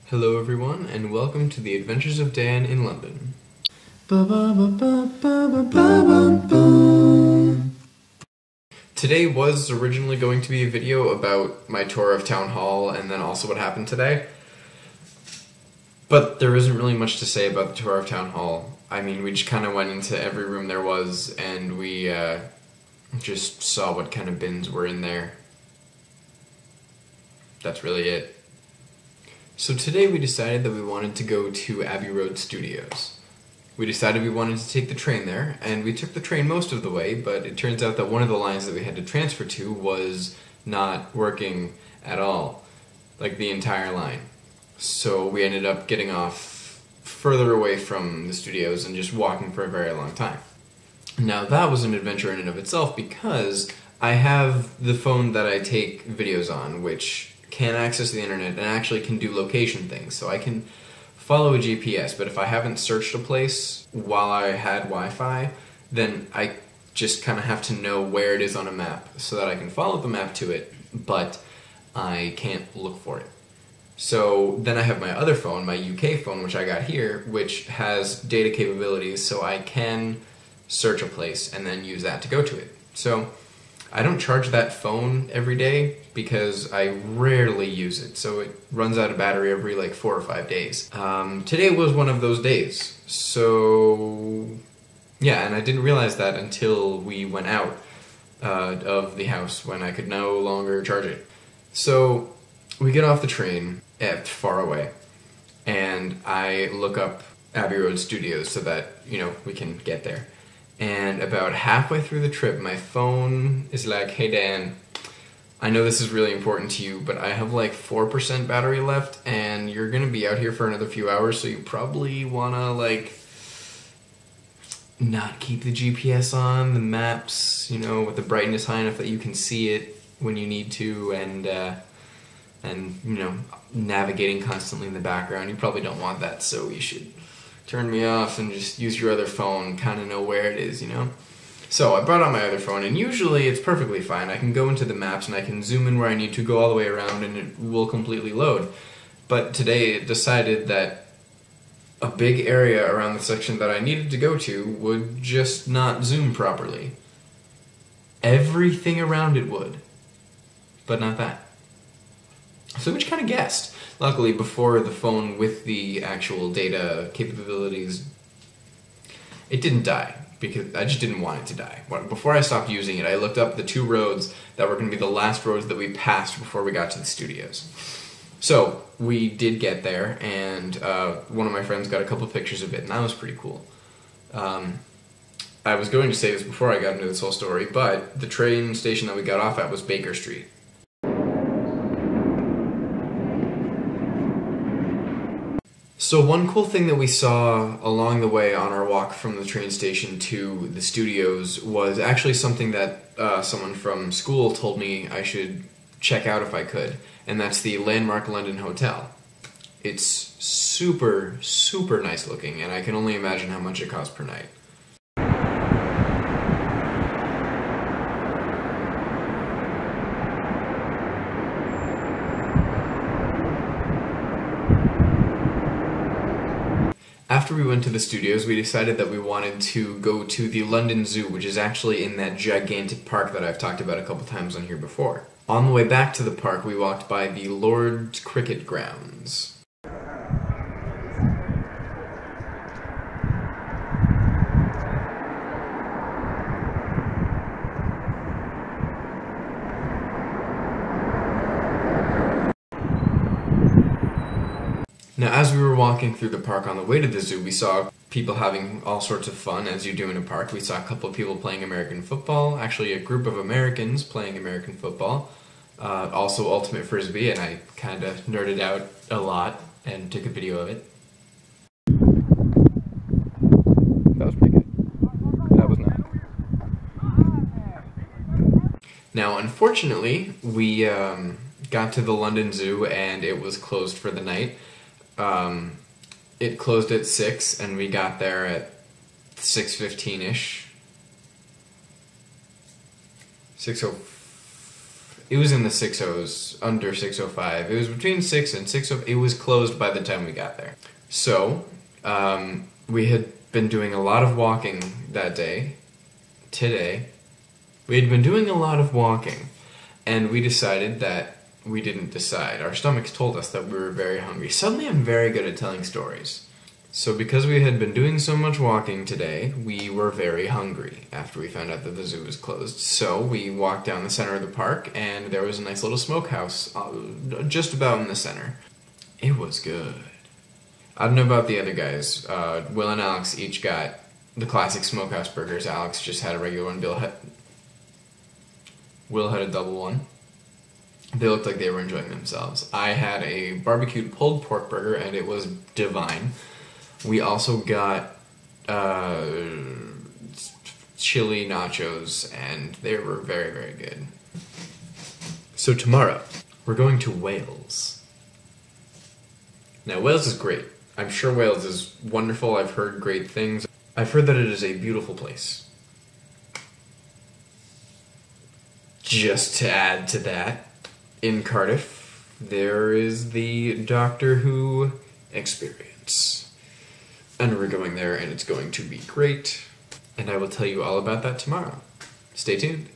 Hello everyone, and welcome to The Adventures of Dan in London. Today was originally going to be a video about my tour of Town Hall and then also what happened today. But there isn't really much to say about the tour of Town Hall. I mean, we just kind of went into every room there was and we just saw what kind of bins were in there. That's really it. So today we decided that we wanted to go to Abbey Road Studios. We decided we wanted to take the train there, and we took the train most of the way, but it turns out that one of the lines that we had to transfer to was not working at all, like the entire line. So we ended up getting off further away from the studios and just walking for a very long time. Now that was an adventure in and of itself because I have the phone that I take videos on, which can access the internet and actually can do location things. So I can follow a GPS, but if I haven't searched a place while I had Wi-Fi, then I just kind of have to know where it is on a map so that I can follow the map to it, but I can't look for it. So then I have my other phone, my UK phone, which I got here, which has data capabilities, so I can search a place and then use that to go to it. So I don't charge that phone every day because I rarely use it, so it runs out of battery every like 4 or 5 days. Today was one of those days, so yeah, and I didn't realize that until we went out of the house when I could no longer charge it. So we get off the train at far away, and I look up Abbey Road Studios so that, you know, we can get there. And about halfway through the trip, my phone is like, "Hey Dan, I know this is really important to you, but I have like 4% battery left, and you're gonna be out here for another few hours, so you probably wanna like not keep the GPS on, the maps, you know, with the brightness high enough that you can see it when you need to, and you know, navigating constantly in the background. You probably don't want that, so you should turn me off and just use your other phone, kind of know where it is, you know?" So I brought out my other phone, and usually it's perfectly fine. I can go into the maps and I can zoom in where I need to, go all the way around, and it will completely load. But today it decided that a big area around the section that I needed to go to would just not zoom properly. Everything around it would, but not that. So we just kind of guessed. Luckily, before the phone with the actual data capabilities, it didn't die, because I just didn't want it to die. Before I stopped using it, I looked up the 2 roads that were going to be the last roads that we passed before we got to the studios. So we did get there, and one of my friends got a couple of pictures of it, and that was pretty cool. I was going to say this before I got into this whole story, but the train station that we got off at was Baker Street. So one cool thing that we saw along the way on our walk from the train station to the studios was actually something that someone from school told me I should check out if I could, and that's the Landmark London Hotel. It's super, super nice looking, and I can only imagine how much it costs per night. After we went to the studios, we decided that we wanted to go to the London Zoo, which is actually in that gigantic park that I've talked about a couple times on here before. On the way back to the park, we walked by the Lord's Cricket Grounds. Now, as we were walking through the park on the way to the zoo, we saw people having all sorts of fun, as you do in a park. We saw a couple of people playing American football, actually a group of Americans playing American football, also Ultimate Frisbee, and I kind of nerded out a lot and took a video of it. That was pretty good. That was not. Now, unfortunately, we got to the London Zoo and it was closed for the night. It closed at 6, and we got there at 6:15-ish. It was in the 6.0s, under 6:05. It was between 6 and 6:05. It was closed by the time we got there. So, we had been doing a lot of walking that day. Today. We had been doing a lot of walking, and we decided that we didn't decide. Our stomachs told us that we were very hungry. Suddenly I'm very good at telling stories. So because we had been doing so much walking today, we were very hungry after we found out that the zoo was closed. So we walked down the center of the park, and there was a nice little smokehouse just about in the center. It was good. I don't know about the other guys. Will and Alex each got the classic smokehouse burgers. Alex just had a regular one. Will had a double one. They looked like they were enjoying themselves. I had a barbecued pulled pork burger, and it was divine. We also got chili nachos, and they were very, very good. So tomorrow, we're going to Wales. Now, Wales is great. I'm sure Wales is wonderful. I've heard great things. I've heard that it is a beautiful place. Just to add to that, in Cardiff, there is the Doctor Who experience. And we're going there, and it's going to be great. And I will tell you all about that tomorrow. Stay tuned.